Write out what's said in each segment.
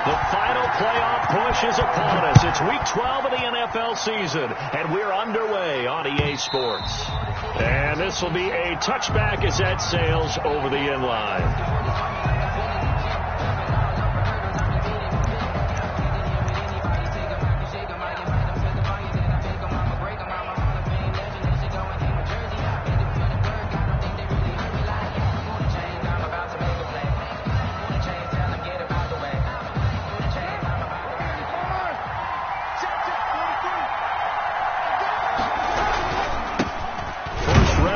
The final playoff push is upon us. It's Week 12 of the NFL season, and we're underway on EA Sports. And this will be a touchback as that sails over the end line.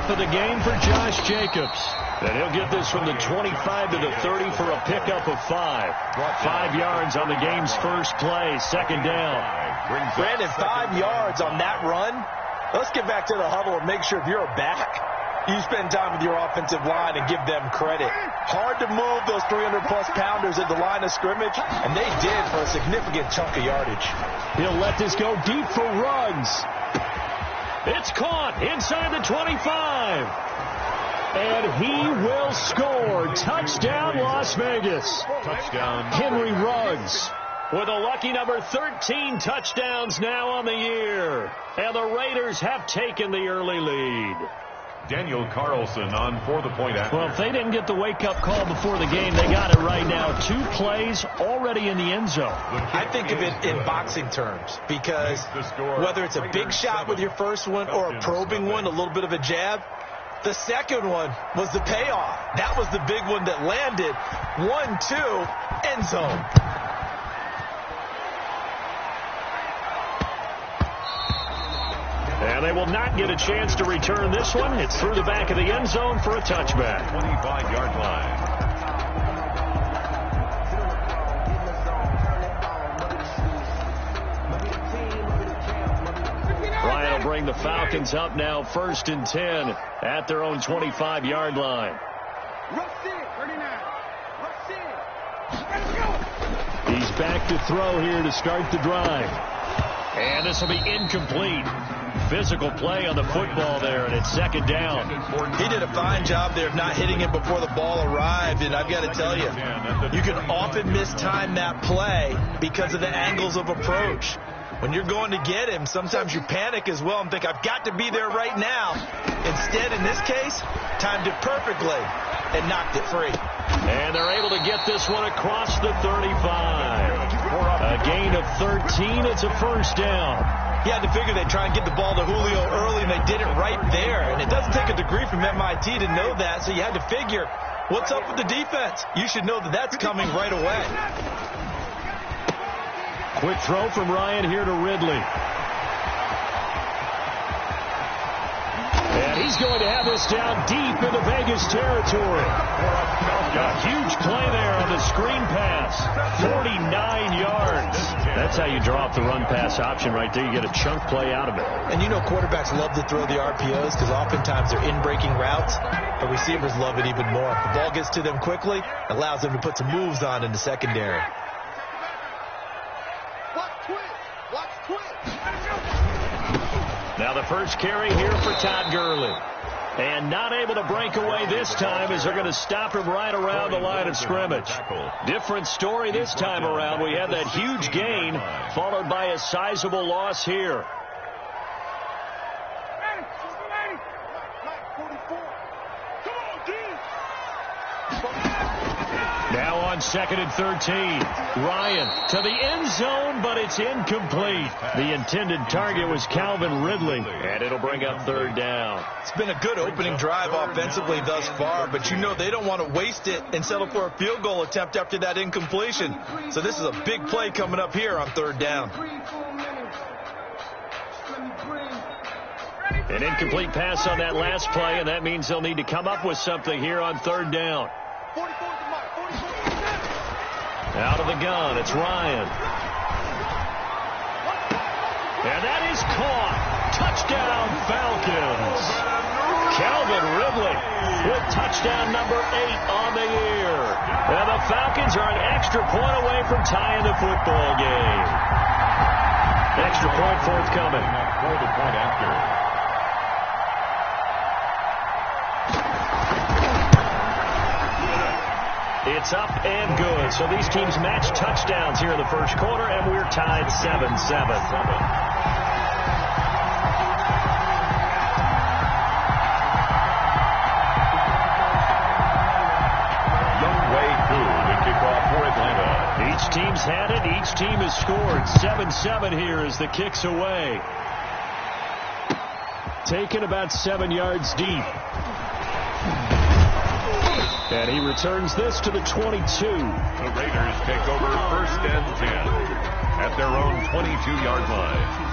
Of the game for Josh Jacobs. And he'll get this from the 25 to the 30 for a pickup of 5. 5 yards on the game's first play. Second down. Brandon, 5 yards on that run. Let's get back to the huddle and make sure if you're a back, you spend time with your offensive line and give them credit. Hard to move those 300-plus pounders at the line of scrimmage, and they did for a significant chunk of yardage. He'll let this go deep for Ruggs. It's caught inside the 25. And he will score. Touchdown, Las Vegas. Touchdown. Henry Ruggs with a lucky number 13 touchdowns now on the year. And the Raiders have taken the early lead. Daniel Carlson on for the point after. Well, if they didn't get the wake-up call before the game, they got it right now. 2 plays already in the end zone. I think of it in boxing terms because whether it's a big shot with your first one or a probing one, a little bit of a jab, the second one was the payoff. That was the big one that landed. 1-2, end zone. And they will not get a chance to return this one. It's through the back of the end zone for a touchback. 25-yard line. Ryan will bring the Falcons up now 1st and 10 at their own 25-yard line. He's back to throw here to start the drive. And this will be incomplete. Physical play on the football there, and it's second down. He did a fine job there of not hitting it before the ball arrived, and I've got to tell you, you can often mistime that play because of the angles of approach. When you're going to get him, sometimes you panic as well and think, I've got to be there right now. Instead, in this case, timed it perfectly and knocked it free. And they're able to get this one across the 35. A gain of 13. It's a first down. He had to figure they'd try and get the ball to Julio early, and they did it right there. And it doesn't take a degree from MIT to know that, so you had to figure, what's up with the defense? You should know that that's coming right away. Quick throw from Ryan here to Ridley. And he's going to have this down deep into Vegas territory. A huge play there on the screen pass. 49 yards. That's how you draw up the run-pass option right there. You get a chunk play out of it. And you know quarterbacks love to throw the RPOs because oftentimes they're in-breaking routes, but receivers love it even more. If the ball gets to them quickly, it allows them to put some moves on in the secondary. Now the first carry here for Todd Gurley. And not able to break away this time as they're going to stop him right around the line of scrimmage. Different story this time around. We had that huge gain followed by a sizable loss here. Now on 2nd and 13. Ryan to the end zone, but it's incomplete. The intended target was Calvin Ridley, and it'll bring up 3rd down. It's been a good opening drive offensively thus far, but you know they don't want to waste it and settle for a field goal attempt after that incompletion. So this is a big play coming up here on 3rd down. An incomplete pass on that last play, and that means they'll need to come up with something here on 3rd down. Out of the gun, it's Ryan. And that is caught. Touchdown, Falcons. Calvin Ridley with touchdown number 8 on the year. And the Falcons are an extra point away from tying the football game. Extra point forthcoming. For the point after. It's up and good. So these teams match touchdowns here in the first quarter, and we're tied 7-7. Each team's had it. Each team has scored. 7-7 here as the kick's away. Taken about 7 yards deep. And he returns this to the 22. The Raiders take over 1st and 10 at their own 22-yard line.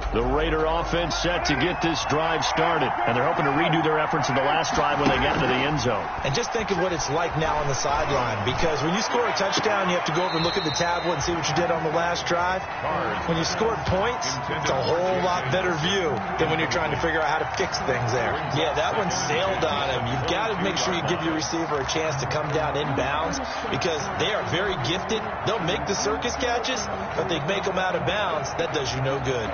The Raider offense set to get this drive started, and they're hoping to redo their efforts in the last drive when they got into the end zone. And just think of what it's like now on the sideline, because when you score a touchdown, you have to go over and look at the tablet and see what you did on the last drive. When you scored points, it's a whole lot better view than when you're trying to figure out how to fix things there. Yeah, that one sailed on him. You've got to make sure you give your receiver a chance to come down inbounds, because they are very gifted. They'll make the circus catches, but they make them out of bounds. That does you no good.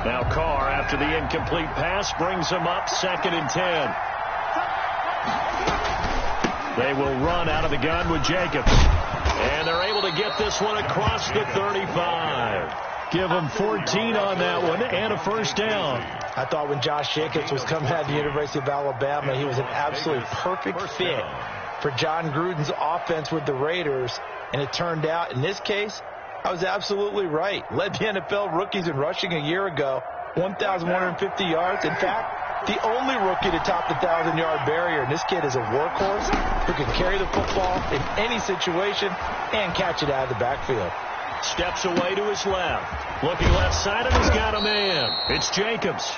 Now Carr, after the incomplete pass, brings him up 2nd and 10. They will run out of the gun with Jacobs. And they're able to get this one across the 35. Give them 14 on that one and a first down. I thought when Josh Jacobs was coming out of the University of Alabama, he was an absolutely perfect fit for John Gruden's offense with the Raiders. And it turned out, in this case, I was absolutely right. Led the NFL rookies in rushing a year ago, 1,150 yards. In fact, the only rookie to top the 1,000-yard barrier. And this kid is a workhorse who can carry the football in any situation and catch it out of the backfield. Steps away to his left. Looking left side, and he's got a man. It's Jacobs.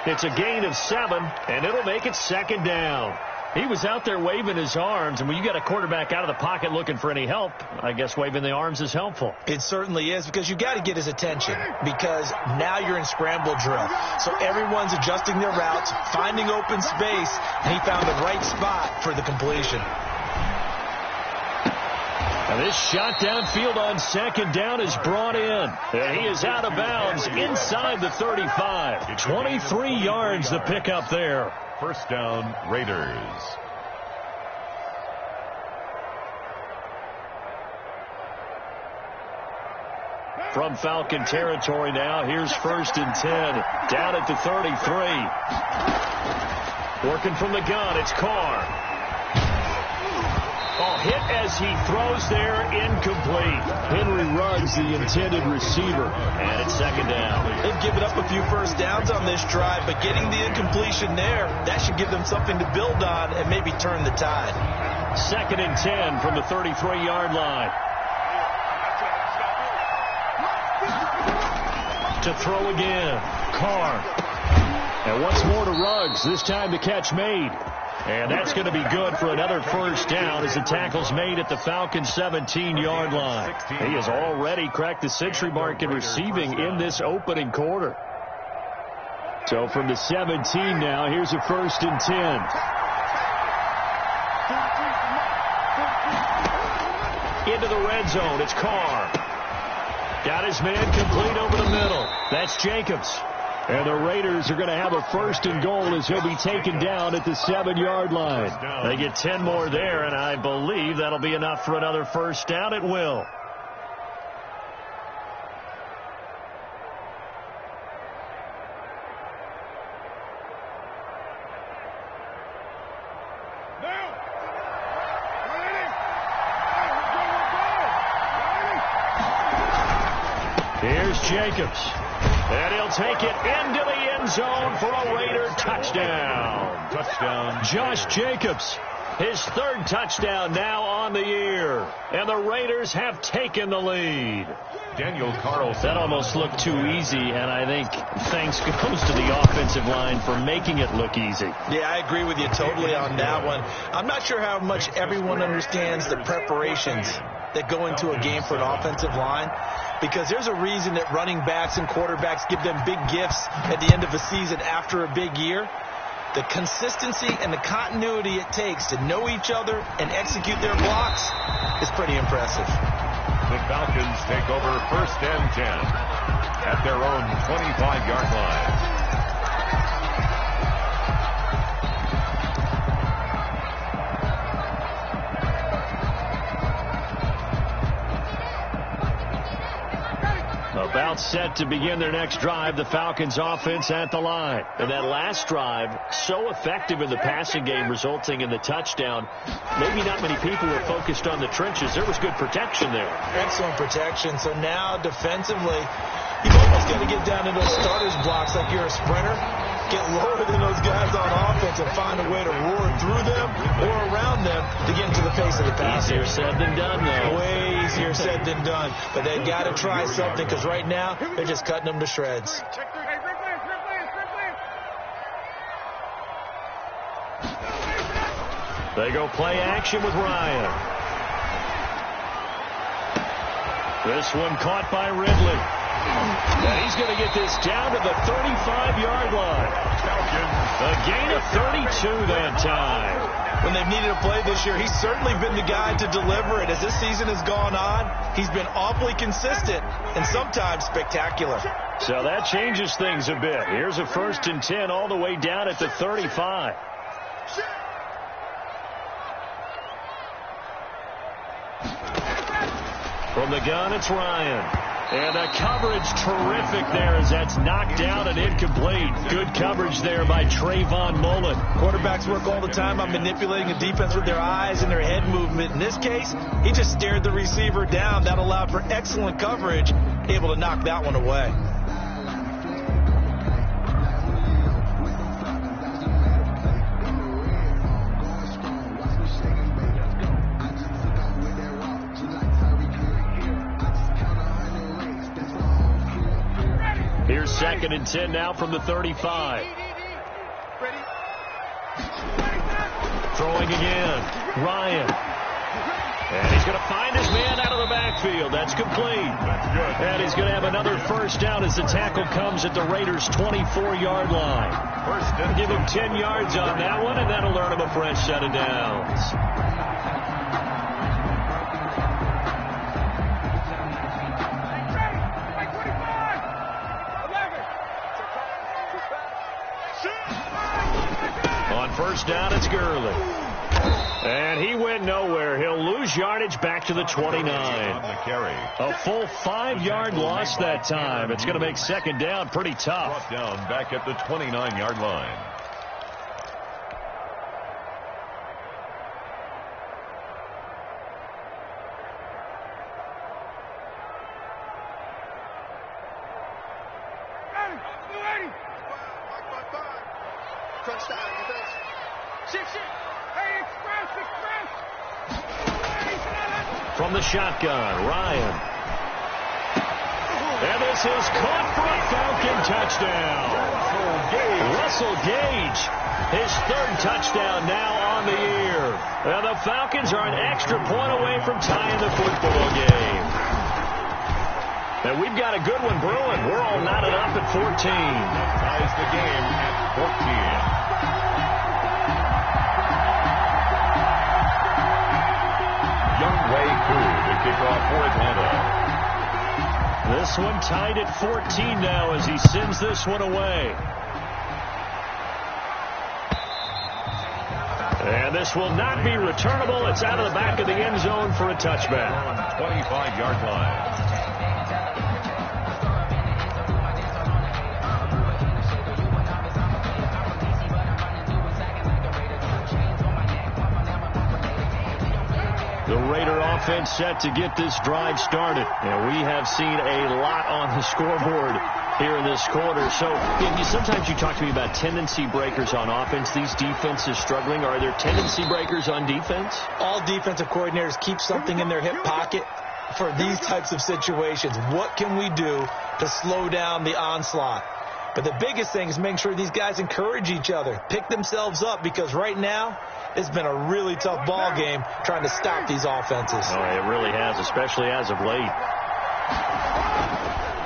It's a gain of 7, and it'll make it 2nd down. He was out there waving his arms, and when you got a quarterback out of the pocket looking for any help, I guess waving the arms is helpful. It certainly is, because you got to get his attention, because now you're in scramble drill. So everyone's adjusting their routes, finding open space, and he found the right spot for the completion. Now this shot downfield on 2nd down is brought in. And he is out of bounds inside the 35. 23 yards to pick up there. 1st down, Raiders. From Falcon territory now, here's 1st and 10. Down at the 33. Working from the gun, it's Carr. Oh, hit as he throws there, incomplete. Henry Ruggs, the intended receiver, and it's 2nd down. They've given up a few first downs on this drive, but getting the incompletion there, that should give them something to build on and maybe turn the tide. 2nd and 10 from the 33-yard line. To throw again, Carr. And once more to Ruggs, this time the catch made. And that's going to be good for another first down as the tackle's made at the Falcons' 17-yard line. He has already cracked the century mark in receiving in this opening quarter. So from the 17 now, here's a 1st and 10. Into the red zone, it's Carr. Got his man complete over the middle. That's Jacobs. And the Raiders are going to have a 1st and goal as he'll be taken down at the 7-yard line. They get 10 more there, and I believe that'll be enough for another first down. It will. Here's Jacobs. And he'll take it into the end zone for a Raider touchdown. Josh Jacobs, his 3rd touchdown now on the year. And the Raiders have taken the lead. Daniel Carlson. That almost looked too easy, and I think thanks goes to the offensive line for making it look easy. Yeah, I agree with you totally on that one. I'm not sure how much everyone understands the preparations that go into a game for an offensive line, because there's a reason that running backs and quarterbacks give them big gifts at the end of a season after a big year. The consistency and the continuity it takes to know each other and execute their blocks is pretty impressive. The Falcons take over 1st and 10 at their own 25-yard line. About set to begin their next drive, the Falcons offense at the line. And that last drive, so effective in the passing game, resulting in the touchdown. Maybe not many people were focused on the trenches. There was good protection there. Excellent protection. So now defensively, you've almost got to get down to those starters blocks like you're a sprinter. Get lower than those guys on offense and find a way to roar through them or around them to get into the face of the pass. Easier said than done, though. Way easier said than done. But they've got to try something because right now they're just cutting them to shreds. They go play action with Ryan. This one caught by Ridley. And he's going to get this down to the 35-yard line. A gain of 32 that time. When they've needed a play this year, he's certainly been the guy to deliver it. As this season has gone on, he's been awfully consistent and sometimes spectacular. So that changes things a bit. Here's a 1st and 10 all the way down at the 35. From the gun, it's Ryan. And the coverage terrific there as that's knocked down and incomplete. Good coverage there by Trayvon Mullen. Quarterbacks work all the time on manipulating the defense with their eyes and their head movement. In this case, he just stared the receiver down. That allowed for excellent coverage, able to knock that one away. Here's 2nd and 10 now from the 35. Throwing again. Ryan. And he's going to find his man out of the backfield. That's complete. And he's going to have another 1st down as the tackle comes at the Raiders' 24-yard line. Give him 10 yards on that one, and that'll earn him a fresh set of downs. On 1st down, it's Gurley. And he went nowhere. He'll lose yardage back to the 29. A full 5-yard loss that time. It's going to make 2nd down pretty tough. Brought down back at the 29-yard line. From the shotgun, Ryan. And this is caught for a Falcon touchdown. Russell Gage, his 3rd touchdown now on the year. And the Falcons are an extra point away from tying the football game. And we've got a good one brewing. We're all knotted up at 14. Ties the game at 14. Younghoe Koo to kick off for Atlanta. This one tied at 14 now as he sends this one away. And this will not be returnable. It's out of the back of the end zone for a touchback. 25-yard line. The Raider offense set to get this drive started. And we have seen a lot on the scoreboard here in this quarter. So sometimes you talk to me about tendency breakers on offense. These defenses struggling. Are there tendency breakers on defense? All defensive coordinators keep something in their hip pocket for these types of situations. What can we do to slow down the onslaught? But the biggest thing is making sure these guys encourage each other, pick themselves up, because right now it's been a really tough ball game trying to stop these offenses. Oh, it really has, especially as of late.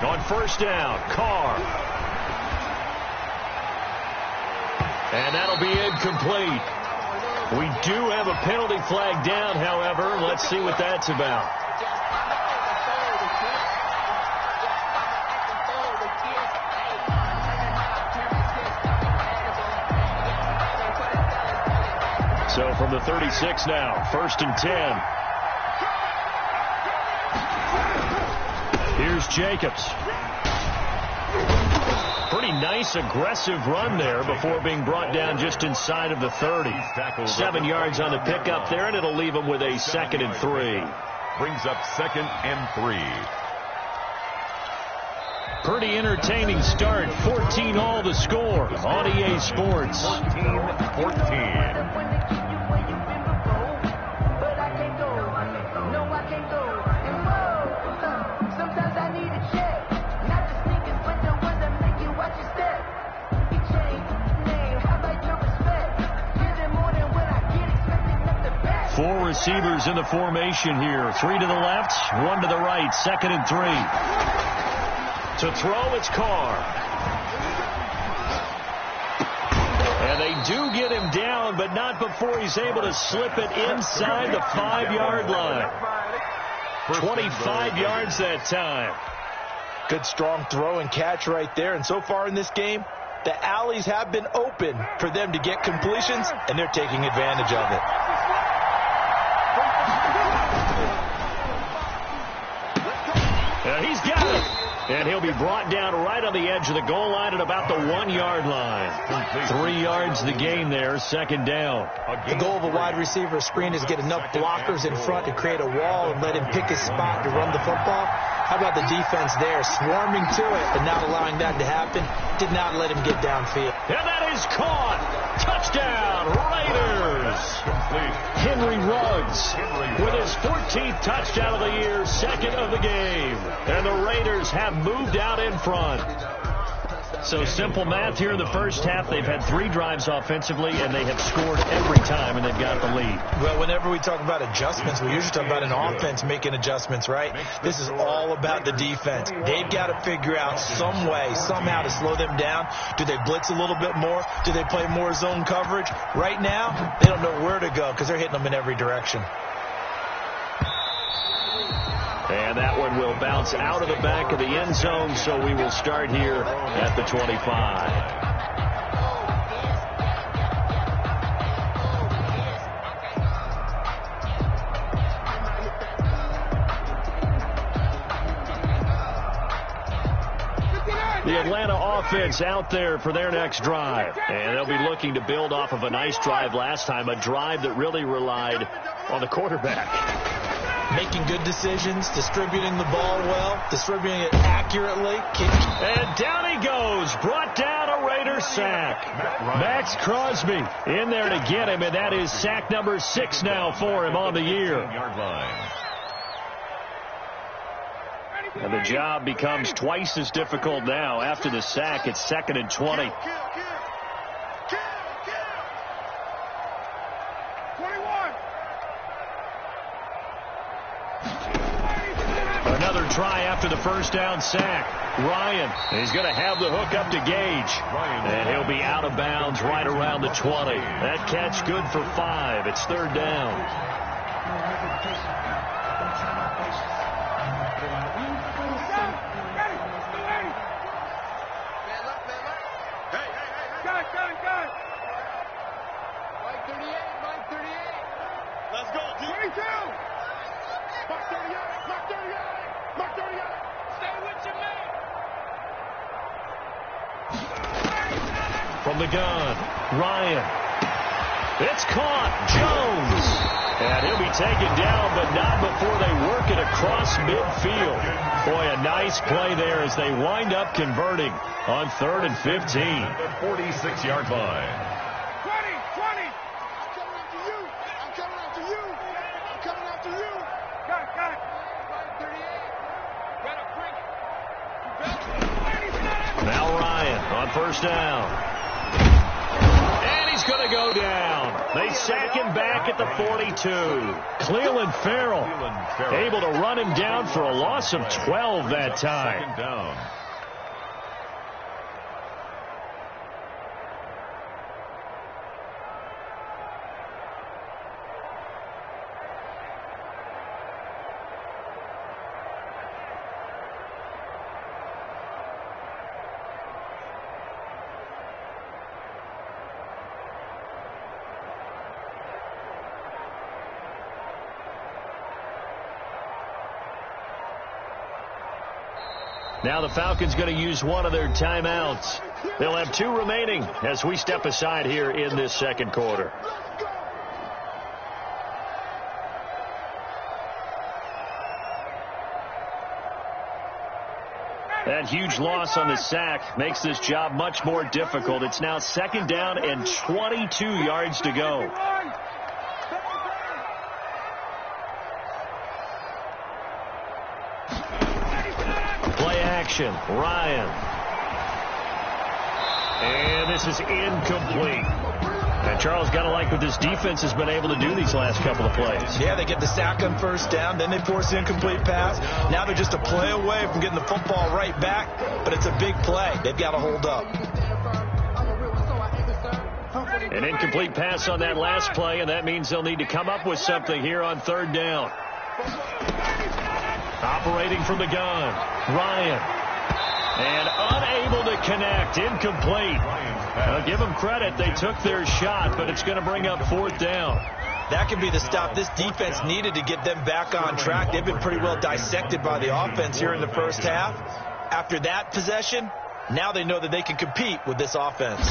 On 1st down, Carr. And that'll be incomplete. We do have a penalty flag down, however. Let's see what that's about. So from the 36 now, 1st and 10. Here's Jacobs. Pretty nice, aggressive run there before being brought down just inside of the 30. 7 yards on the pickup there, and it'll leave him with a 2nd and 3. Brings up 2nd and 3. Pretty entertaining start. 14 all the score on EA Sports. 14-14. Four receivers in the formation here. 3 to the left, 1 to the right. 2nd and 3. To throw, it's Carr. And they do get him down, but not before he's able to slip it inside the 5-yard line. 25 yards that time. Good strong throw and catch right there. And so far in this game, the alleys have been open for them to get completions, and they're taking advantage of it. He's got it. And he'll be brought down right on the edge of the goal line at about the 1-yard line. 3 yards the game there, 2nd down. The goal of a wide receiver screen is get enough blockers in front to create a wall and let him pick his spot to run the football. How about the defense there, swarming to it and not allowing that to happen? Did not let him get downfield. And that is caught. Touchdown, Raiders. Henry Ruggs with his 14th touchdown of the year, 2nd of the game. And the Raiders have moved out in front. So simple math here in the first half. They've had 3 drives offensively, and they have scored every time, and they've got the lead. Well, whenever we talk about adjustments, we usually talk about an offense making adjustments, right? This is all about the defense. They've got to figure out some way, somehow to slow them down. Do they blitz a little bit more? Do they play more zone coverage? Right now, they don't know where to go because they're hitting them in every direction. And that one will bounce out of the back of the end zone, so we will start here at the 25. The Atlanta offense out there for their next drive. And they'll be looking to build off of a nice drive last time, a drive that really relied on the quarterback. Making good decisions, distributing the ball well, distributing it accurately. And down he goes, brought down a Raider sack. Max Crosby in there to get him, and that is sack number 6 now for him on the year. And the job becomes twice as difficult now. After the sack, it's 2nd and 20. Another try after the first down sack. Ryan, he's going to have the hook up to Gage. And he'll be out of bounds right around the 20. That catch good for 5. It's 3rd down. Let's go, 22. Mark 38. Mark 38. Mark 38. Stay with your man. From the gun, Ryan. It's caught. Jones. And he'll be taken down, but not before they work it across midfield. Boy, a nice play there as they wind up converting on 3rd and 15. The 46-yard line. 20. I'm coming after you. I'm coming after you. Got it. 38. Now Ryan on 1st down. And he's going to go down. They sack him back at the 42. Clelin Ferrell able to run him down for a loss of 12 that time. 2nd down. Now the Falcons going to use one of their timeouts. They'll have 2 remaining as we step aside here in this second quarter. That huge loss on the sack makes this job much more difficult. It's now 2nd down and 22 yards to go. Play action. Ryan. And this is incomplete. And Charles, got to like what this defense has been able to do these last couple of plays. Yeah, they get the sack on 1st down, then they force the incomplete pass. Now they're just a play away from getting the football right back, but it's a big play. They've got to hold up. An incomplete pass on that last play, and that means they'll need to come up with something here on 3rd down. Operating from the gun, Ryan. And unable to connect, incomplete. I'll give them credit. They took their shot, but it's going to bring up 4th down. That could be the stop this defense needed to get them back on track. They've been pretty well dissected by the offense here in the 1st half. After that possession, now they know that they can compete with this offense.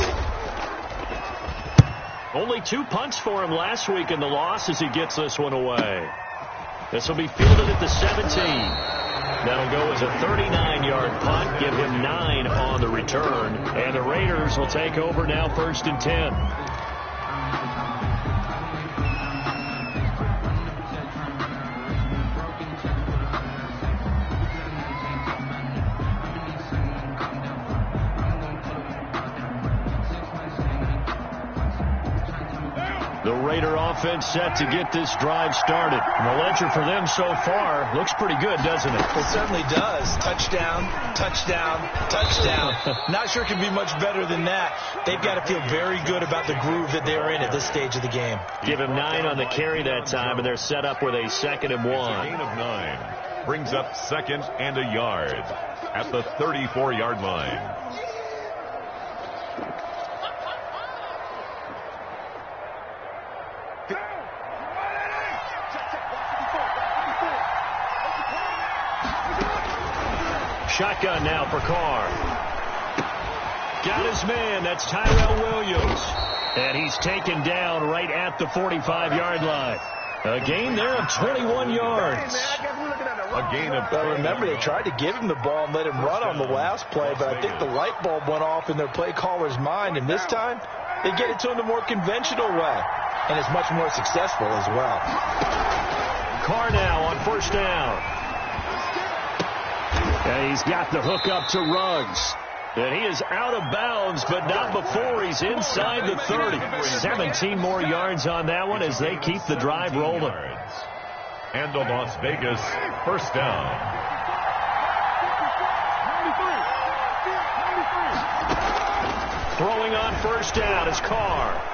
Only 2 punts for him last week in the loss as he gets this one away. This will be fielded at the 17. That'll go as a 39-yard punt, give him 9 on the return. And the Raiders will take over now 1st and 10. The Raider offense set to get this drive started. And the ledger for them so far looks pretty good, doesn't it? It certainly does. Touchdown, touchdown, touchdown. Not sure it can be much better than that. They've got to feel very good about the groove that they're in at this stage of the game. Give him 9 on the carry that time, and they're set up with a 2nd and 1. A gain of 9 brings up 2nd and a yard at the 34-yard line. Shotgun now for Carr. Got his man. That's Tyrell Williams. And he's taken down right at the 45-yard line. A gain there of 21 yards. A gain of... Well, remember, they tried to give him the ball and let him run on the last play, but I think the light bulb went off in their play caller's mind. And this time, they get it to him the more conventional way. And it's much more successful as well. Carr now on 1st down. And he's got the hook up to Ruggs. And he is out of bounds, but not before he's inside the 30. 17 more yards on that one as they keep the drive rolling. And the Las Vegas 1st down. Throwing on 1st down is Carr.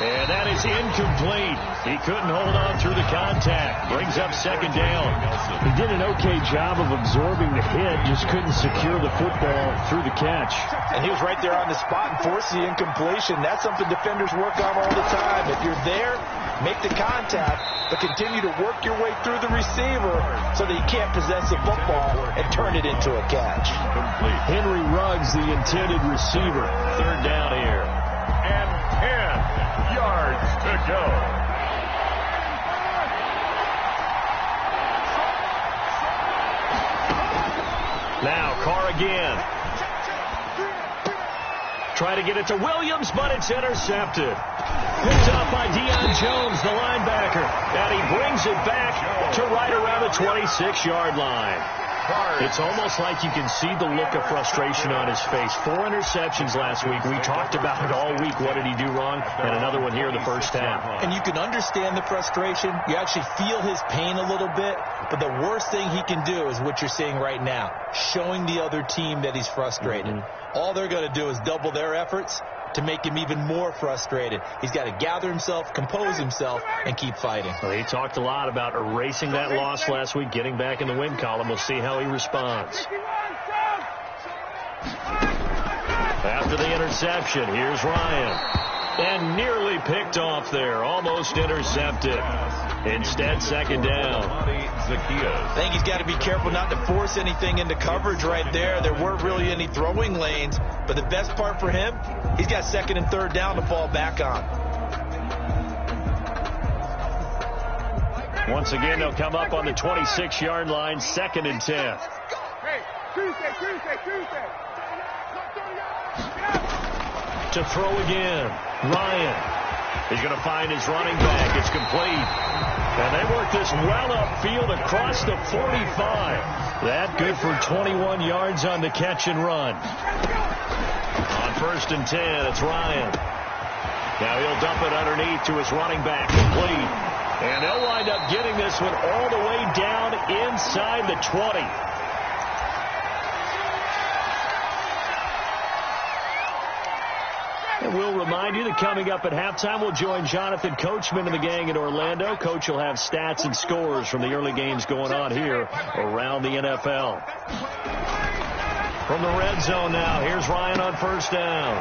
And that is incomplete. He couldn't hold on through the contact. Brings up 2nd down. He did an okay job of absorbing the hit, just couldn't secure the football through the catch. And he was right there on the spot and forced the incompletion. That's something defenders work on all the time. If you're there, make the contact, but continue to work your way through the receiver so that you can't possess the football and turn it into a catch. Complete. Henry Ruggs, the intended receiver. 3rd down here. And 10 yards to go. Now Carr again. Try to get it to Williams, but it's intercepted. Picked up by Deion Jones, the linebacker. And he brings it back to right around the 26-yard line. It's almost like you can see the look of frustration on his face. 4 interceptions last week. We talked about it all week. What did he do wrong? And another one here in the 1st half. And you can understand the frustration. You actually feel his pain a little bit. But the worst thing he can do is what you're seeing right now, showing the other team that he's frustrated. All they're going to do is double their efforts to make him even more frustrated. He's got to gather himself, compose himself, and keep fighting. Well, he talked a lot about erasing that loss last week, getting back in the win column. We'll see how he responds. After the interception, here's Ryan. And nearly picked off there. Almost intercepted. Instead, second down. I think he's got to be careful not to force anything into coverage right there. There weren't really any throwing lanes. But the best part for him, he's got second and third down to fall back on. Once again, they'll come up on the 26-yard line, 2nd and 10. To throw again, Ryan. He's going to find his running back. It's complete. And they work this well upfield across the 45. That good for 21 yards on the catch and run. On 1st and 10, it's Ryan. Now he'll dump it underneath to his running back, complete. And they'll wind up getting this one all the way down inside the 20. And we'll remind you that coming up at halftime, we'll join Jonathan Coachman and the gang in Orlando. Coach will have stats and scores from the early games going on here around the NFL. From the red zone now, here's Ryan on 1st down.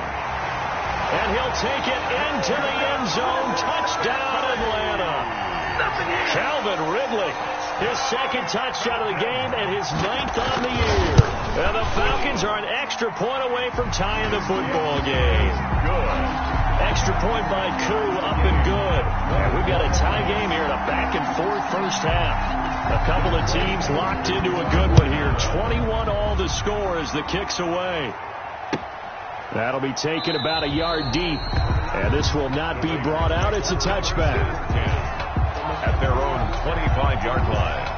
And he'll take it into the end zone. Touchdown, Atlanta. Calvin Ridley, his 2nd touchdown of the game and his 9th on the year. And the Falcons are an extra point away from tying the football game. Good. Extra point by Koo, up and good. And we've got a tie game here in a back-and-forth first half. A couple of teams locked into a good one here. 21-all the score as the kick's away. That'll be taken about a yard deep. And this will not be brought out. It's a touchback. At their own 25-yard line.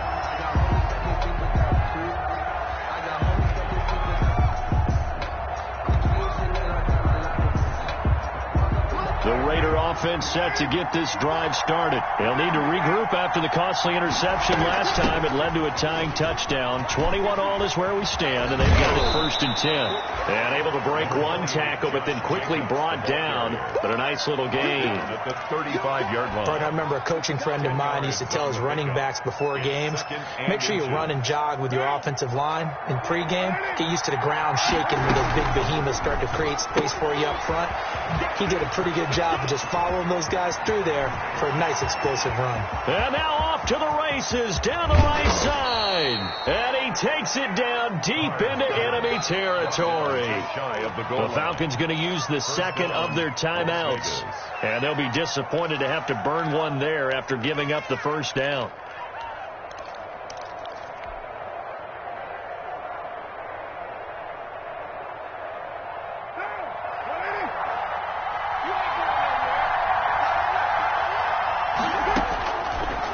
The Raider offense set to get this drive started. They'll need to regroup after the costly interception last time. It led to a tying touchdown. 21-all is where we stand, and they've got it 1st and 10. And able to break one tackle, but then quickly brought down. But a nice little gain. At the 35-yard line. I remember a coaching friend of mine used to tell his running backs before games, make sure you run and jog with your offensive line in pregame. Get used to the ground shaking when those big behemoths start to create space for you up front. He did a pretty good job of just following those guys through there for a nice explosive run. And now off to the races down the right side. And he takes it down deep into enemy territory. The Falcons going to use the 2nd of their timeouts. And they'll be disappointed to have to burn one there after giving up the 1st down.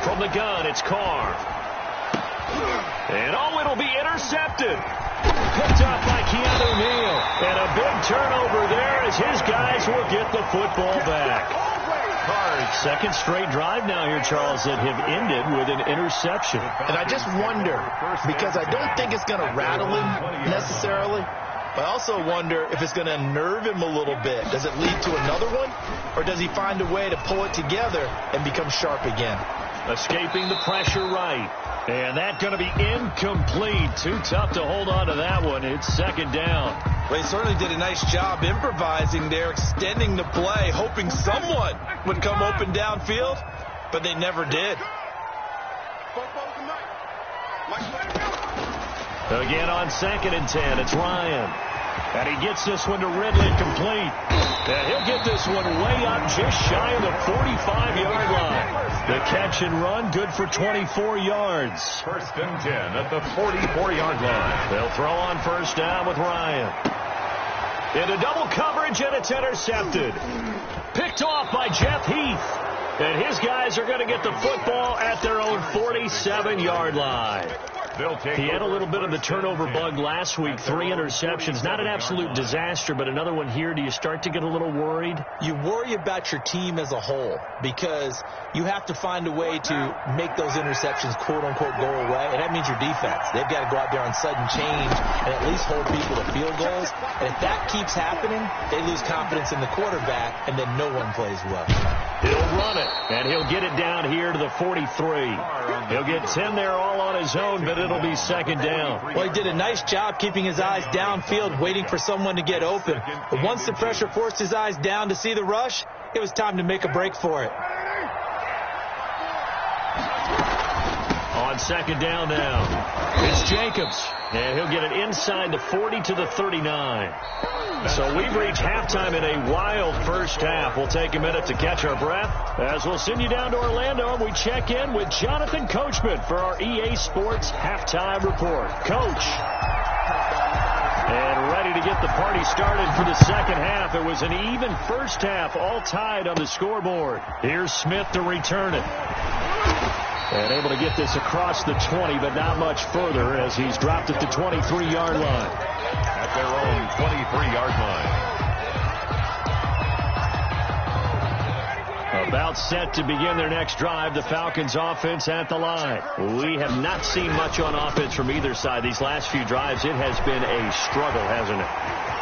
From the gun, it's Carr. And it'll be intercepted. Picked up by Keanu Neal. And a big turnover there as his guys will get the football back. Carr's 2nd straight drive now here, Charles, that have ended with an interception. And I just wonder, because I don't think it's going to rattle him necessarily, but I also wonder if it's going to unnerve him a little bit. Does it lead to another one, or does he find a way to pull it together and become sharp again? Escaping the pressure right. And that's going to be incomplete. Too tough to hold on to that one. It's 2nd down. Well, he certainly did a nice job improvising there, extending the play, hoping someone would come open downfield, but they never did. Again on 2nd and 10, it's Ryan. And he gets this one to Ridley complete. And he'll get this one way up just shy of the 45-yard line. The catch and run, good for 24 yards. 1st and 10 at the 44-yard line. They'll throw on 1st down with Ryan. Into double coverage, and it's intercepted. Picked off by Jeff Heath. And his guys are going to get the football at their own 47-yard line. He had a little bit of the turnover bug last week, 3 interceptions. Not an absolute disaster, but another one here. Do you start to get a little worried? You worry about your team as a whole because you have to find a way to make those interceptions, quote-unquote, go away, and that means your defense. They've got to go out there on sudden change and at least hold people to field goals. And if that keeps happening, they lose confidence in the quarterback, and then no one plays well. He'll run it, and he'll get it down here to the 43. He'll get 10 there all on his own, but it'll be second down. Well, he did a nice job keeping his eyes downfield, waiting for someone to get open. But once the pressure forced his eyes down to see the rush, it was time to make a break for it. On second down now, it's Jacobs. And he'll get it inside the 40 to the 39. So we've reached halftime in a wild first half. We'll take a minute to catch our breath as we'll send you down to Orlando and we check in with Jonathan Coachman for our EA Sports Halftime Report. Coach. And ready to get the party started for the second half. It was an even first half, all tied on the scoreboard. Here's Smith to return it. And able to get this across the 20, but not much further as he's dropped at the 23-yard line. At their own 23-yard line. About set to begin their next drive, the Falcons offense at the line. We have not seen much on offense from either side. These last few drives, it has been a struggle, hasn't it?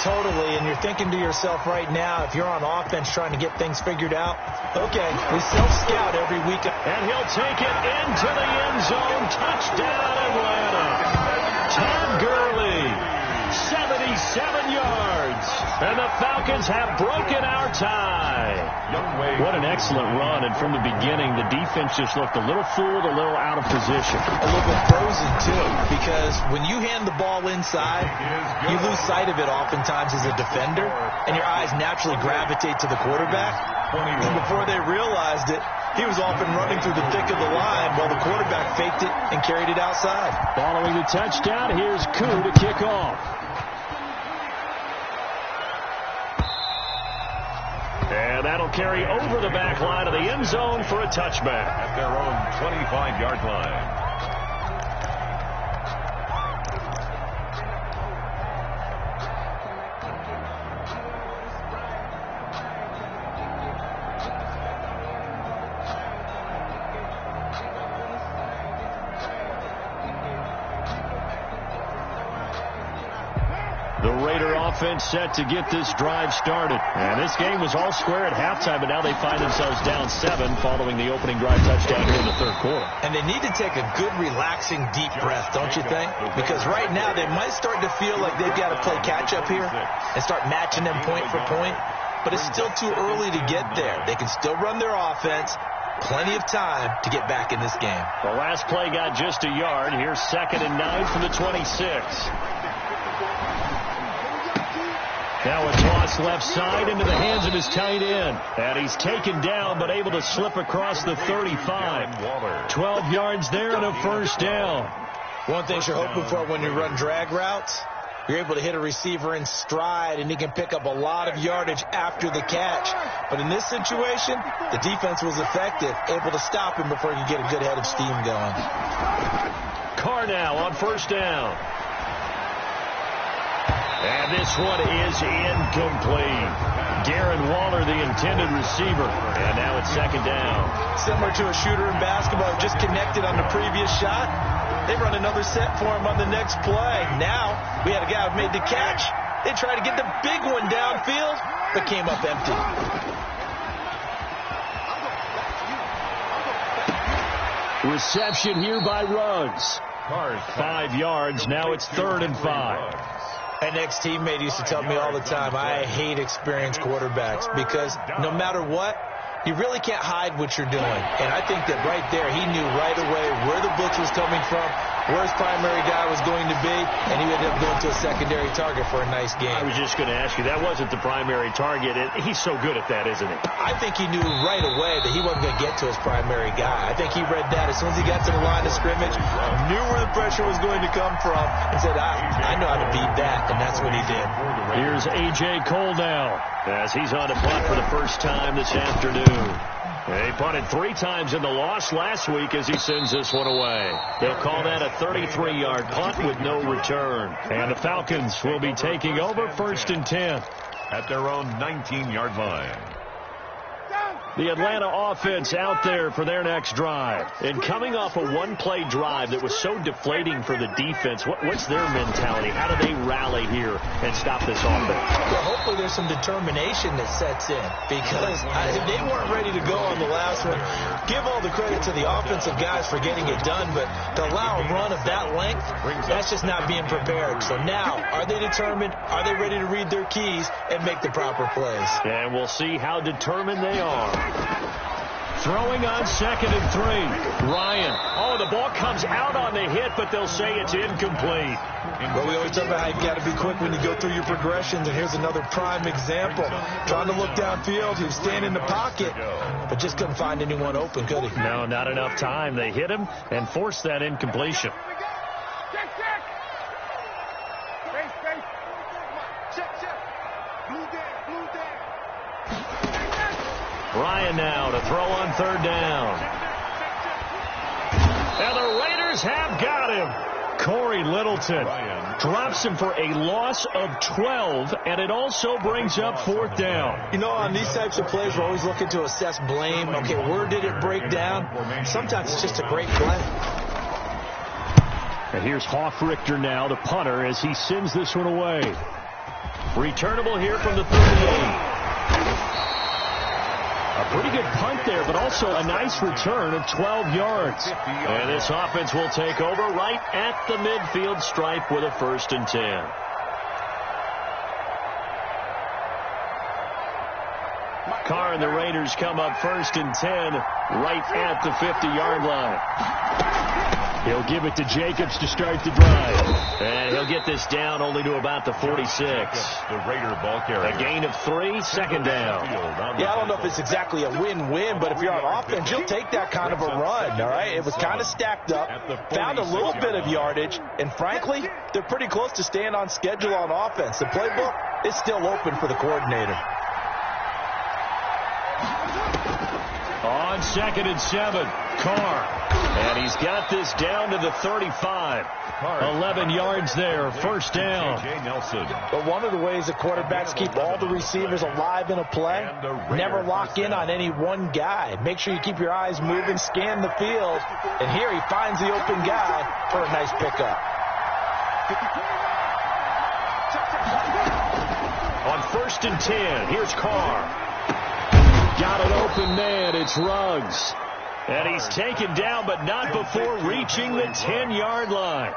Totally, and you're thinking to yourself right now, if you're on offense trying to get things figured out, okay, we self-scout every week. And he'll take it into the end zone. Touchdown, Atlanta. Todd Gurley, 77 yards. And the Falcons have broken our tie. What an excellent run. And from the beginning, the defense just looked a little fooled, a little out of position. A little bit frozen, too, because when you hand the ball inside, you lose sight of it oftentimes as a defender, and your eyes naturally gravitate to the quarterback. And before they realized it, he was off and running through the thick of the line while the quarterback faked it and carried it outside. Following the touchdown, here's Koo to kick off. And that'll carry over the back line of the end zone for a touchback. At their own 25-yard line. The Raider offense set to get this drive started. And this game was all square at halftime, but now they find themselves down 7 following the opening drive touchdown here in the third quarter. And they need to take a good, relaxing, deep breath, don't you think? Because right now they might start to feel like they've got to play catch-up here and start matching them point for point. But it's still too early to get there. They can still run their offense. Plenty of time to get back in this game. The last play got just a yard. Here's 2nd and 9 from the 26. Now a toss left side into the hands of his tight end. And he's taken down but able to slip across the 35. 12 yards there and a first down. One thing you're hoping for when you run drag routes, you're able to hit a receiver in stride and he can pick up a lot of yardage after the catch. But in this situation, the defense was effective, able to stop him before he could get a good head of steam going. Carr now on first down. And this one is incomplete. Darren Waller, the intended receiver. And now it's second down. Similar to a shooter in basketball who just connected on the previous shot. They run another set for him on the next play. Now, we had a guy who made the catch. They tried to get the big one downfield, but came up empty. Reception here by Ruggs. 5 yards. Now it's 3rd and 5. An ex-teammate used to tell me all the time, I hate experienced quarterbacks because no matter what, you really can't hide what you're doing. And I think that right there, he knew right away where the blitz was coming from, where his primary guy was going to be, and he ended up going to a secondary target for a nice game. I was just going to ask you, that wasn't the primary target. He's so good at that, isn't he? I think he knew right away that he wasn't going to get to his primary guy. I think he read that as soon as he got to the line of scrimmage, knew where the pressure was going to come from, and said, I know how to beat that, and that's what he did. Here's A.J. Cole now as he's on to punt for the first time this afternoon. He punted 3 times in the loss last week as he sends this one away. They'll call that a 33-yard punt with no return. And the Falcons will be taking over 1st and 10. At their own 19-yard line. The Atlanta offense out there for their next drive. And coming off a one-play drive that was so deflating for the defense, what's their mentality? How do they rally here and stop this offense? Well, hopefully there's some determination that sets in, because if they weren't ready to go on the last one, give all the credit to the offensive guys for getting it done, but to allow a run of that length, that's just not being prepared. So now, are they determined? Are they ready to read their keys and make the proper plays? And we'll see how determined they are. Throwing on 2nd and 3. Ryan. Oh, the ball comes out on the hit, but they'll say it's incomplete. Well, we always talk about how you've got to be quick when you go through your progressions, and here's another prime example. Trying to look downfield, he was staying in the pocket, but just couldn't find anyone open, could he? No, not enough time. They hit him and forced that incompletion. Ryan now to throw on 3rd down. And the Raiders have got him. Corey Littleton drops him for a loss of 12, and it also brings up 4th down. You know, on these types of plays, we're always looking to assess blame. Okay, where did it break down? Sometimes it's just a great play. And here's Hofrichter now, the punter, as he sends this one away. Returnable here from the 38. A pretty good punt there, but also a nice return of 12 yards. And this offense will take over right at the midfield stripe with a 1st and 10. Carr and the Raiders come up 1st and 10 right at the 50-yard line. He'll give it to Jacobs to start the drive. And he'll get this down only to about the 46. The Raider ball carrier. A gain of 3, 2nd down. Yeah, I don't know if it's exactly a win-win, but if you're on offense, you'll take that kind of a run, all right? It was kind of stacked up, found a little bit of yardage, and frankly, they're pretty close to staying on schedule on offense. The playbook is still open for the coordinator. On 2nd and 7, Carr. And he's got this down to the 35. 11 yards there, 1st down. But one of the ways the quarterbacks keep all the receivers alive in a play, never lock in on any one guy. Make sure you keep your eyes moving, scan the field, and here he finds the open guy for a nice pickup. On 1st and 10, here's Carr. Got an open man, it's Ruggs. And he's taken down, but not before reaching the 10-yard line.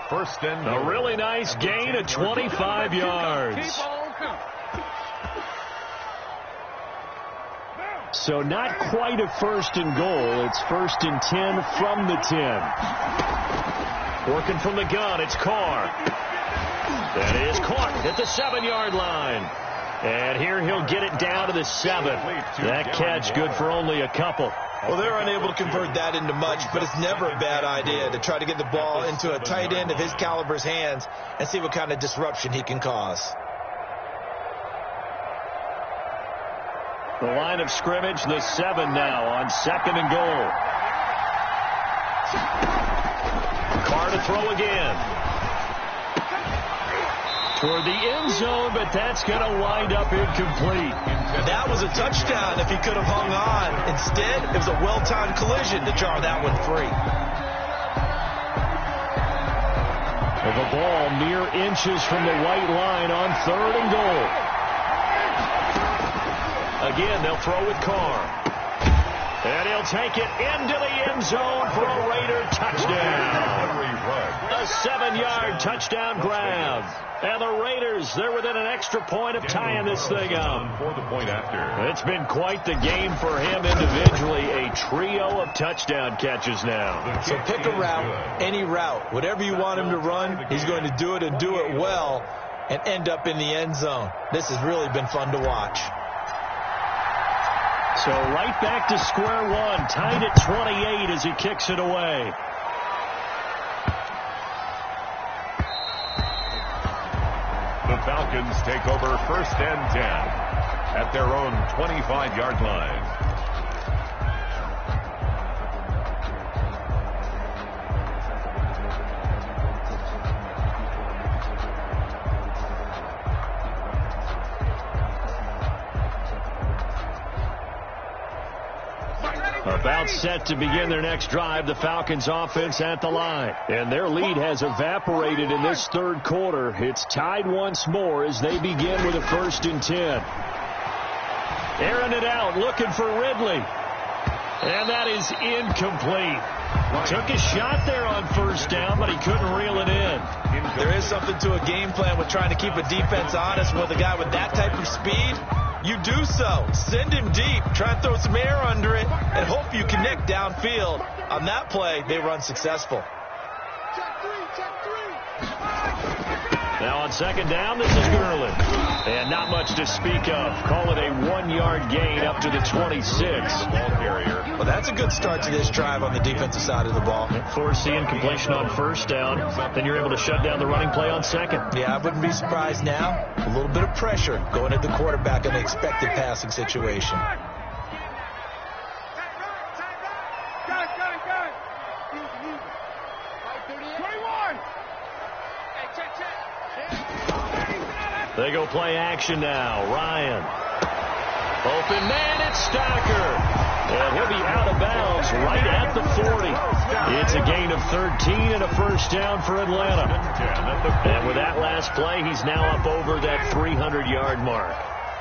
1st and a really nice gain of 25 yards. So not quite a 1st and goal. It's 1st and 10 from the 10. Working from the gun, it's Carr. That is caught at the 7-yard line. And here he'll get it down to the 7. That catch good for only a couple. Well, they're unable to convert that into much, but it's never a bad idea to try to get the ball into a tight end of his caliber's hands and see what kind of disruption he can cause. The line of scrimmage, the 7 now on 2nd and goal. Carr to throw again. Toward the end zone, but that's going to wind up incomplete. That was a touchdown if he could have hung on. Instead, it was a well-timed collision to jar that one free. The ball mere inches from the white line on 3rd and goal. Again, they'll throw with Carr. And he'll take it into the end zone for a Raider touchdown. A 7-yard touchdown grab. And the Raiders, they're within an extra point of tying this thing up. For the point after. It's been quite the game for him individually. A trio of touchdown catches now. So pick a route, any route. Whatever you want him to run, he's going to do it and do it well and end up in the end zone. This has really been fun to watch. So right back to square one, tied at 28 as he kicks it away. The Falcons take over 1st and 10 at their own 25-yard line. About set to begin their next drive, the Falcons offense at the line. And their lead has evaporated in this third quarter. It's tied once more as they begin with a 1st and 10. Airing it out, looking for Ridley. And that is incomplete. Took a shot there on 1st down, but he couldn't reel it in. There is something to a game plan with trying to keep a defense honest with a guy with that type of speed. You do so. Send him deep. Try and throw some air under it and hope you connect downfield. On that play, they run successful. Now on 2nd down, this is Gurley. And not much to speak of. Call it a 1-yard gain up to the 26. Well, that's a good start to this drive on the defensive side of the ball. Force the incompletion on 1st down. Then you're able to shut down the running play on 2nd. Yeah, I wouldn't be surprised now. A little bit of pressure going at the quarterback in an expected passing situation. They go play action now. Ryan. Open man, it's Stacker. And he'll be out of bounds right at the 40. It's a gain of 13 and a 1st down for Atlanta. And with that last play, he's now up over that 300-yard mark.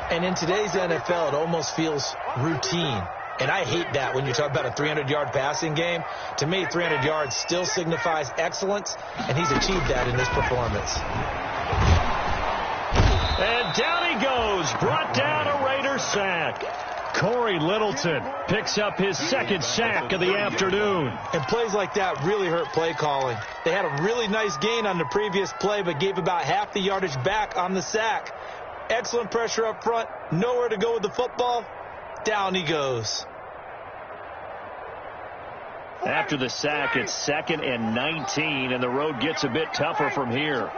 And in today's NFL, it almost feels routine. And I hate that when you talk about a 300-yard passing game. To me, 300 yards still signifies excellence, and he's achieved that in this performance. And down he goes, brought down a Raider sack. Corey Littleton picks up his 2nd sack of the afternoon. And plays like that really hurt play calling. They had a really nice gain on the previous play, but gave about half the yardage back on the sack. Excellent pressure up front, nowhere to go with the football. Down he goes. After the sack, it's 2nd and 19, and the road gets a bit tougher from here.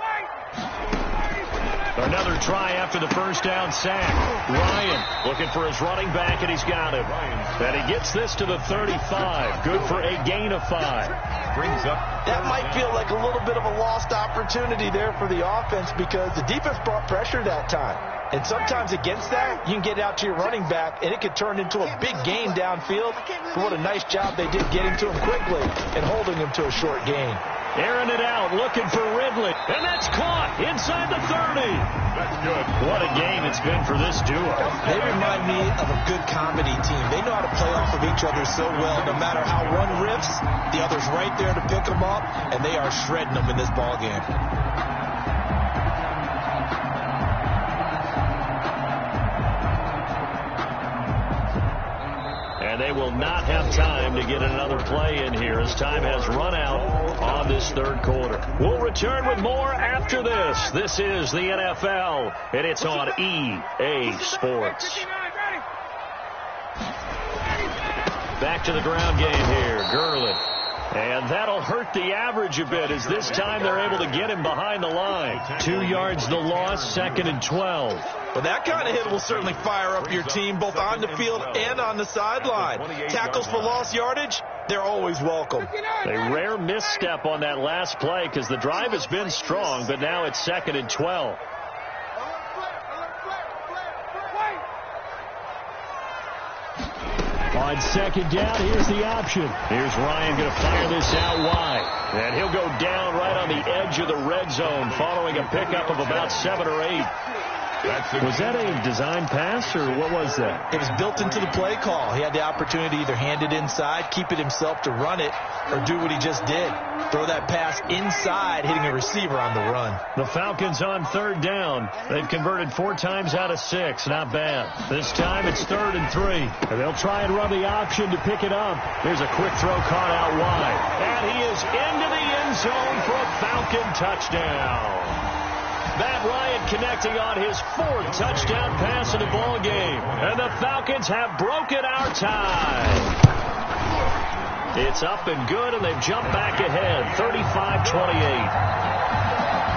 Another try after the 1st down sack. Ryan looking for his running back, and he's got him. And he gets this to the 35. Good for a gain of 5. Brings up. That might feel like a little bit of a lost opportunity there for the offense because the defense brought pressure that time. And sometimes against that, you can get out to your running back, and it could turn into a big gain downfield. But what a nice job they did getting to him quickly and holding him to a short gain. Airing it out, looking for Ridley. And that's caught inside the 30. That's good. What a game it's been for this duo. They remind me of a good comedy team. They know how to play off of each other so well. No matter how one riffs, the other's right there to pick them up, and they are shredding them in this ball game. And they will not have time to get another play in here as time has run out on this third quarter. We'll return with more after this. This is the NFL, and it's on EA Sports. Back to the ground game here. Gurley. And that'll hurt the average a bit as this time they're able to get him behind the line. 2 yards the loss, 2nd and 12. Well, that kind of hit will certainly fire up your team both on the field and on the sideline. Tackles for lost yardage, they're always welcome. A rare misstep on that last play because the drive has been strong, but now it's 2nd and 12. On 2nd down, here's the option. Here's Ryan going to fire this out wide. And he'll go down right on the edge of the red zone following a pickup of about 7 or 8. Was that a design pass, or what was that? It was built into the play call. He had the opportunity to either hand it inside, keep it himself to run it, or do what he just did. Throw that pass inside, hitting a receiver on the run. The Falcons on 3rd down. They've converted 4 times out of 6. Not bad. This time it's 3rd and 3. And they'll try and run the option to pick it up. Here's a quick throw caught out wide. And he is into the end zone for a Falcon touchdown. Matt Ryan connecting on his 4th touchdown pass in the ball game. And the Falcons have broken our tie. It's up and good, and they've jumped back ahead, 35-28.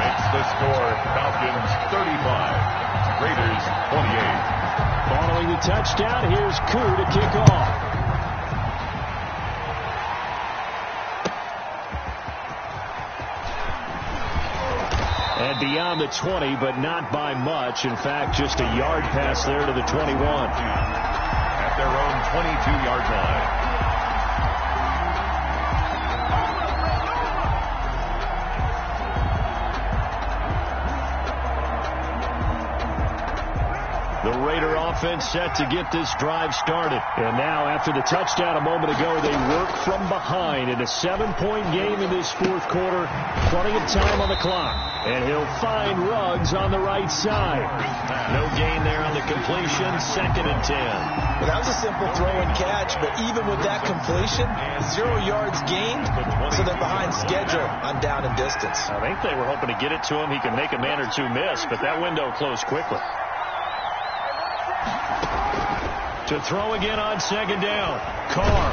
Makes the score Falcons 35, Raiders 28. Following the touchdown, here's Koo to kick off. And beyond the 20, but not by much. In fact, just a yard pass there to the 21. At their own 22-yard line. offense set to get this drive started. And now, after the touchdown a moment ago, they work from behind in a 7-point game in this fourth quarter. Plenty of time on the clock. And he'll find Ruggs on the right side. No gain there on the completion. 2nd and 10. Well, that was a simple throw and catch, but even with that completion, 0 yards gained, so they're behind schedule on down and distance. I think they were hoping to get it to him. He could make a man or two miss, but that window closed quickly. To throw again on 2nd down. Carr.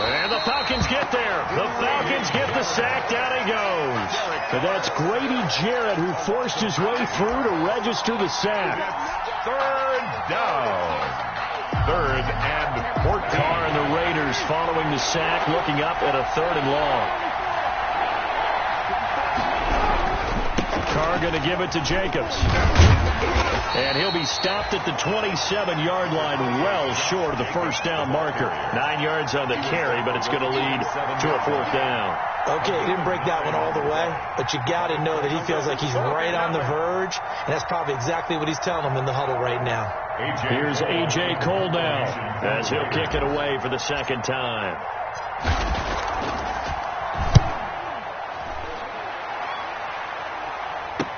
And the Falcons get there. The Falcons get the sack. Down he goes. And that's Grady Jarrett who forced his way through to register the sack. 3rd down. 3rd and 14. Carr and the Raiders following the sack, looking up at a 3rd and long. Carr going to give it to Jacobs. And he'll be stopped at the 27-yard line, well short of the first down marker. 9 yards on the carry, but it's going to lead to a 4th down. Okay, he didn't break that one all the way, but you got to know that he feels like he's right on the verge, and that's probably exactly what he's telling them in the huddle right now. Here's A.J. Cole now, as he'll kick it away for the 2nd time.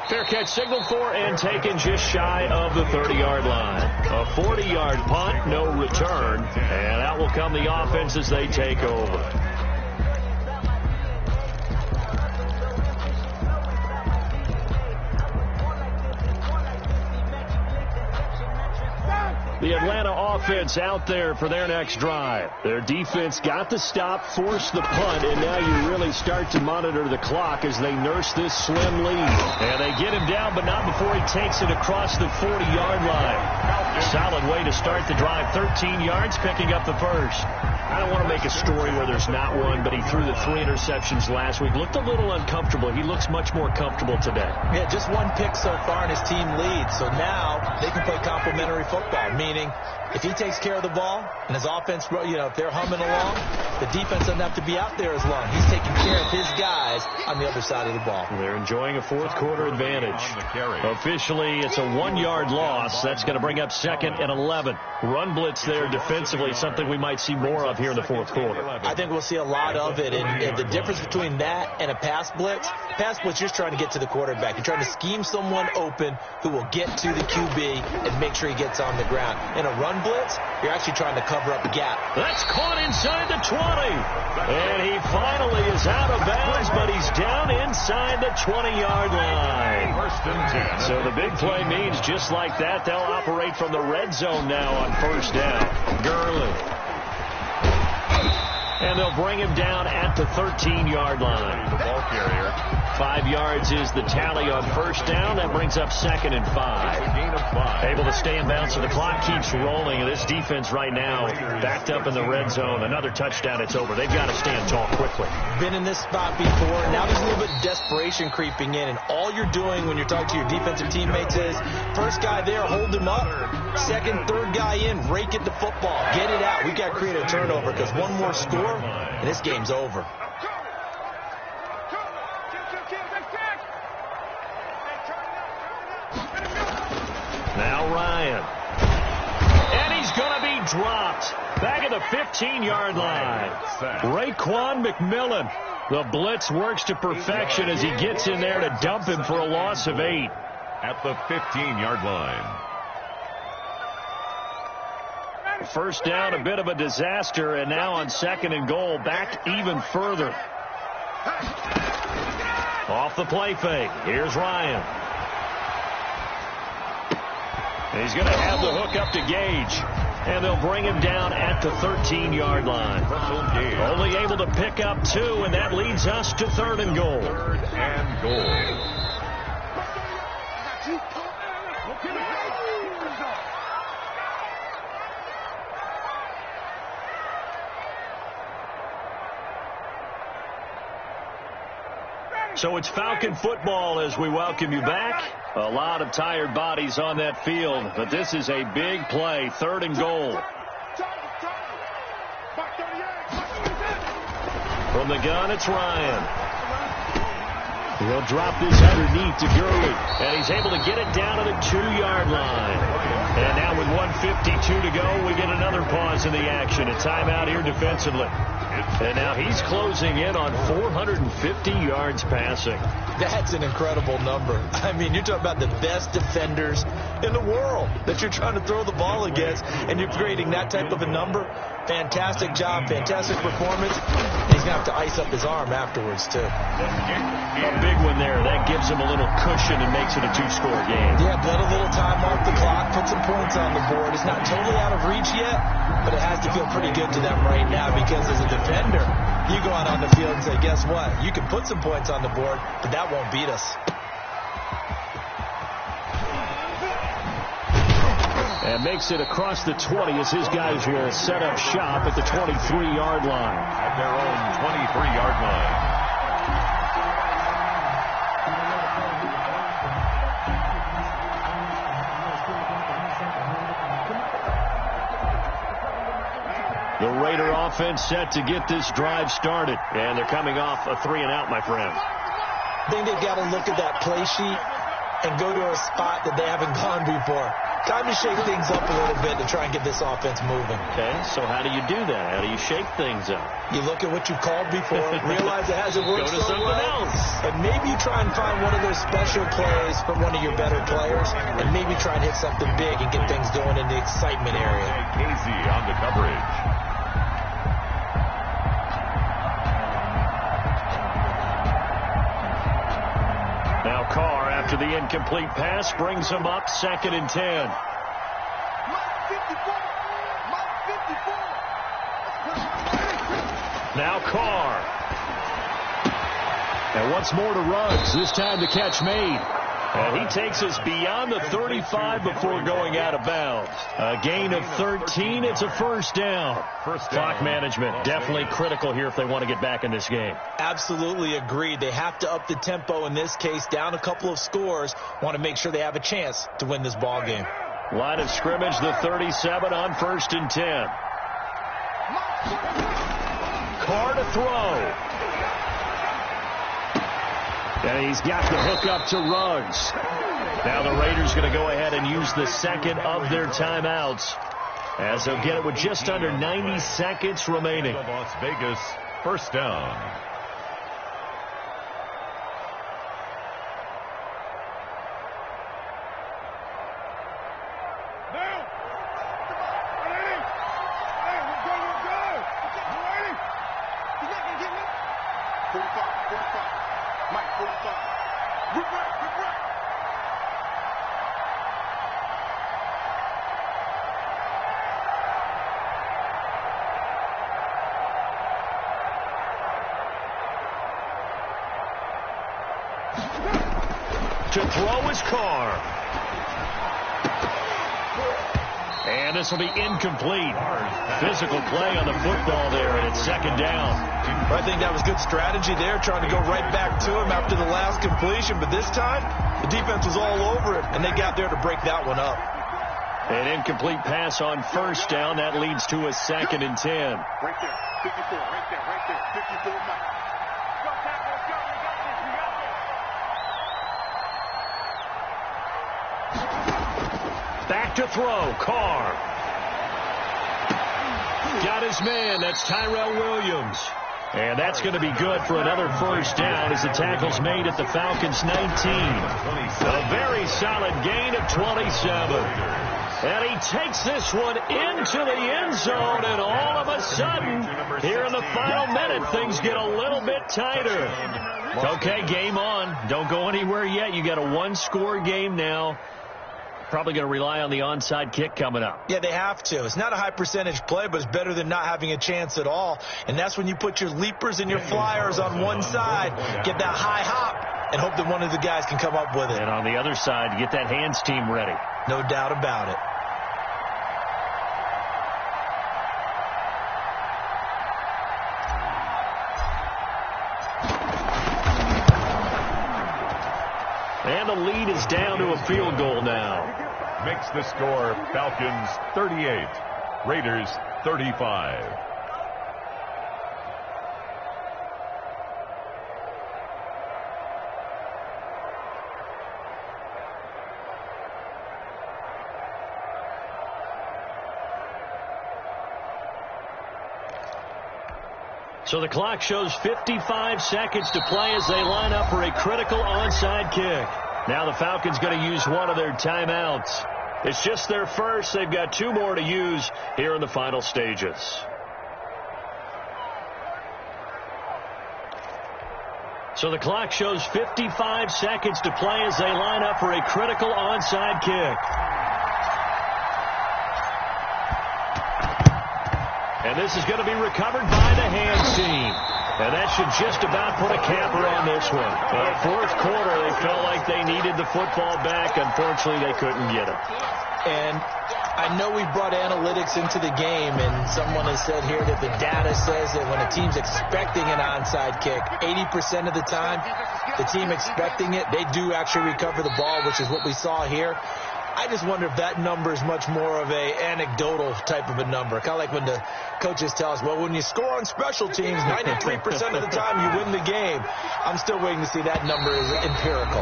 Fair catch signaled for and taken just shy of the 30-yard line. A 40-yard punt, no return, and out will come the offense as they take over. The Atlanta offense out there for their next drive. Their defense got the stop, forced the punt, and now you really start to monitor the clock as they nurse this slim lead. And they get him down, but not before he takes it across the 40-yard line. Solid way to start the drive. 13 yards, picking up the first. I don't want to make a story where there's not one, but he threw the 3 interceptions last week. Looked a little uncomfortable. He looks much more comfortable today. Yeah, just 1 pick so far and his team leads. So now they can play complementary football, meaning if he takes care of the ball and his offense, if they're humming along, the defense doesn't have to be out there as long. He's taking care of his guys on the other side of the ball. They're enjoying a fourth quarter advantage. Officially, it's a 1-yard loss. That's going to bring up 2nd and 11. Run blitz there defensively, something we might see more of here in the fourth quarter. I think we'll see a lot of it. And the difference between that and a pass blitz, you're just trying to get to the quarterback. You're trying to scheme someone open who will get to the QB and make sure he gets on the ground. In a run blitz, you're actually trying to cover up a gap. That's caught inside the 20. And he finally is out of bounds, but he's down inside the 20-yard line. 1st and 10. So the big play means just like that, they'll operate from the red zone now on 1st down. Gurley. And they'll bring him down at the 13-yard line. The ball carrier. 5 yards is the tally on 1st down. That brings up 2nd and 5. A gain of 5. Able to stay in bounds, so the clock keeps rolling. And this defense right now backed up in the red zone. Another touchdown, it's over. They've got to stand tall quickly. Been in this spot before. Now there's a little bit of desperation creeping in. And all you're doing when you're talking to your defensive teammates is, first guy there, hold him up. 2nd, 3rd guy in, rake it to football. Get it out. We've got to create a turnover because one more score, and this game's over. Now Ryan. And he's going to be dropped back at the 15-yard line. Raekwon McMillan. The blitz works to perfection as he gets in there to dump him for a loss of 8. At the 15-yard line. 1st down, a bit of a disaster, and now on 2nd and goal, back even further. Off the play fake. Here's Ryan. He's going to have the hook up to Gage. And they'll bring him down at the 13-yard line. Only able to pick up 2, and that leads us to 3rd and goal. 3rd and goal. So it's Falcon football as we welcome you back. A lot of tired bodies on that field, but this is a big play. 3rd and goal. From the gun, it's Ryan. He'll drop this underneath to Gurley, and he's able to get it down to the 2-yard line. And now with 1:52 to go, we get another pause in the action. A timeout here defensively. And now he's closing in on 450 yards passing. That's an incredible number. I mean, you're talking about the best defenders in the world that you're trying to throw the ball against, and you're creating that type of a number. Fantastic job, fantastic performance. He's going to have to ice up his arm afterwards, too. A big one there. That gives him a little cushion and makes it a 2-score game. Yeah, bled a little time off the clock, put some points on the board. It's not totally out of reach yet, but it has to feel pretty good to them right now because as a defender, you go out on the field and say, guess what? You can put some points on the board, but that won't beat us. And makes it across the 20 as his guys will set up shop at the 23-yard line. At their own 23-yard line. The Raider offense set to get this drive started. And they're coming off a 3-and-out, my friend. I think they've got to look at that play sheet and go to a spot that they haven't gone before. Time to shake things up a little bit to try and get this offense moving. Okay, so how do you do that? How do you shake things up? You look at what you called before, realize it hasn't worked Go to so something well, else. and maybe try and find one of those special plays from one of your better players, and maybe try and hit something big and get things going in the excitement area. Casey on the coverage. Now Carr, after the incomplete pass, brings him up 2nd and 10. Now Carr. And once more to Ruggs. This time the catch made. And he takes us beyond the 35 before going out of bounds. A gain of 13. It's a first down. Clock management definitely critical here if they want to get back in this game. Absolutely agreed. They have to up the tempo in this case, down a couple of scores. Want to make sure they have a chance to win this ball game. Line of scrimmage, the 37 on 1st and 10. Carr to throw. And he's got the hook up to Ruggs. Now the Raiders going to go ahead and use the second of their timeouts, as they'll get it with just under 90 seconds remaining. Las Vegas, first down. To throw is Carr. And this will be incomplete. Physical play on the football there, and it's 2nd down. I think that was good strategy there, trying to go right back to him after the last completion. But this time, the defense was all over it, and they got there to break that one up. An incomplete pass on 1st down. That leads to a 2nd and 10. Right there, 54, right there, 54 miles. Back to throw, Carr. Got his man, that's Tyrell Williams. And that's going to be good for another first down as the tackle's made at the Falcons' 19. A very solid gain of 27. And he takes this one into the end zone, and all of a sudden, here in the final minute, things get a little bit tighter. Okay, game on. Don't go anywhere yet. You got a 1-score game now. Probably going to rely on the onside kick coming up. Yeah, they have to. It's not a high percentage play, but it's better than not having a chance at all. And that's when you put your leapers and your flyers on one side, get that high hop, and hope that one of the guys can come up with it. And on the other side, get that hands team ready. No doubt about it. And the lead is down to a field goal now. Makes the score Falcons 38, Raiders 35. So the clock shows 55 seconds to play as they line up for a critical onside kick. Now the Falcons going to use one of their timeouts. It's just their first. They've got 2 more to use here in the final stages. So the clock shows 55 seconds to play as they line up for a critical onside kick. And this is going to be recovered by the hands team. And that should just about put a capper on this one. Fourth quarter, they felt like they needed the football back. Unfortunately, they couldn't get it. And I know we brought analytics into the game, and someone has said here that the data says that when a team's expecting an onside kick, 80% of the time, the team expecting it, they do actually recover the ball, which is what we saw here. I just wonder if that number is much more of a anecdotal type of a number. Kind of like when the coaches tell us, well, when you score on special teams, 93% of the time you win the game. I'm still waiting to see that number is empirical.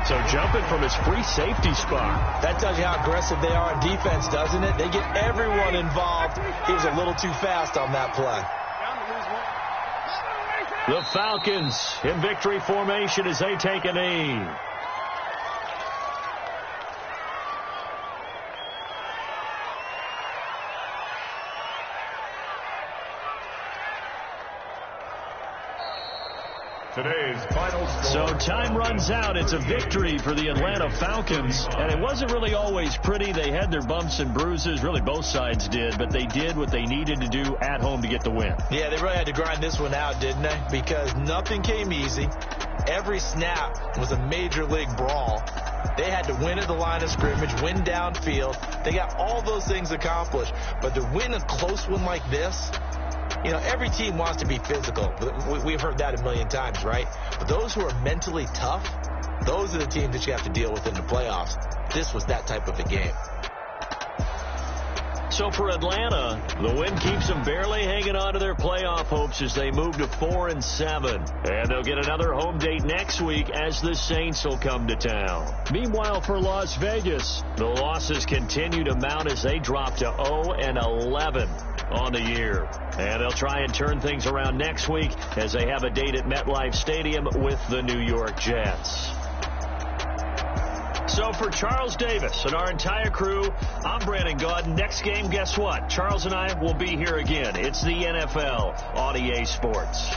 So jumping from his free safety spot. That tells you how aggressive they are on defense, doesn't it? They get everyone involved. He was a little too fast on that play. The Falcons in victory formation as they take a knee. Today's final score. So time runs out. It's a victory for the Atlanta Falcons. And it wasn't really always pretty. They had their bumps and bruises. Really, both sides did. But they did what they needed to do at home to get the win. Yeah, they really had to grind this one out, didn't they? Because nothing came easy. Every snap was a major league brawl. They had to win at the line of scrimmage, win downfield. They got all those things accomplished. But to win a close one like this, you know, every team wants to be physical. We've heard that a million times, right? But those who are mentally tough, those are the teams that you have to deal with in the playoffs. This was that type of a game. So for Atlanta, the win keeps them barely hanging on to their playoff hopes as they move to 4-7. And they'll get another home date next week as the Saints will come to town. Meanwhile, for Las Vegas, the losses continue to mount as they drop to 0-11 on the year. And they'll try and turn things around next week as they have a date at MetLife Stadium with the New York Jets. So for Charles Davis and our entire crew, I'm Brandon Gaudin. Next game, guess what? Charles and I will be here again. It's the NFL on EA Sports.